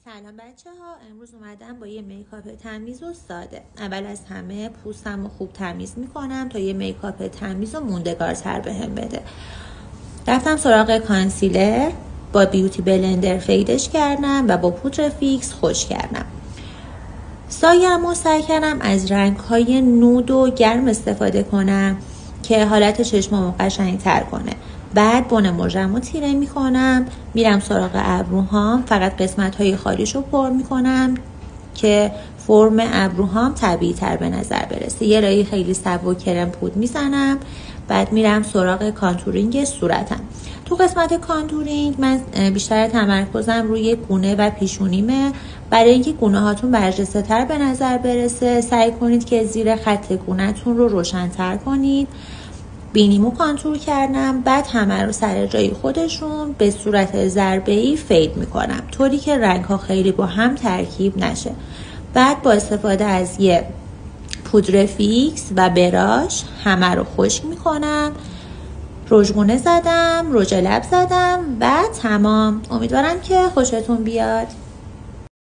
سلام بچه ها، امروز اومدم با یه میکاپ تمیز و ساده. اول از همه پوستم رو خوب تمیز میکنم تا یه میکاپ تمیز و موندگارتر بهم بده. رفتم سراغ کانسیلر، با بیوتی بلندر فیدش کردم و با پودر فیکس خوش کردم. سایم رو سعی کردم از رنگ‌های نود و گرم استفاده کنم که حالت چشمامو قشنگ‌تر کنه. بعد بن مژم رو تیره میکنم، میرم سراغ ابروهام، فقط قسمت‌های خالیش رو پر میکنم که فرم ابروهام طبیعی تر به نظر برسه. یه رای خیلی سبک کرم پود میزنم، بعد میرم سراغ کانتورینگ صورتم. تو قسمت کانتورینگ من بیشتر تمرکزم روی گونه و پیشونیمه. برای اینکه گونه هاتون برجسته تر به نظر برسه سعی کنید که زیر خط گونه‌تون رو روشن‌تر کنید. بینیمو کانتور کردم، بعد همه رو سر جای خودشون به صورت ضربه‌ای فید میکنم طوری که رنگ ها خیلی با هم ترکیب نشه. بعد با استفاده از یه پودر فیکس و براش همه رو خشک میکنم. رژگونه زدم، رژ لب زدم و تمام. امیدوارم که خوشتون بیاد.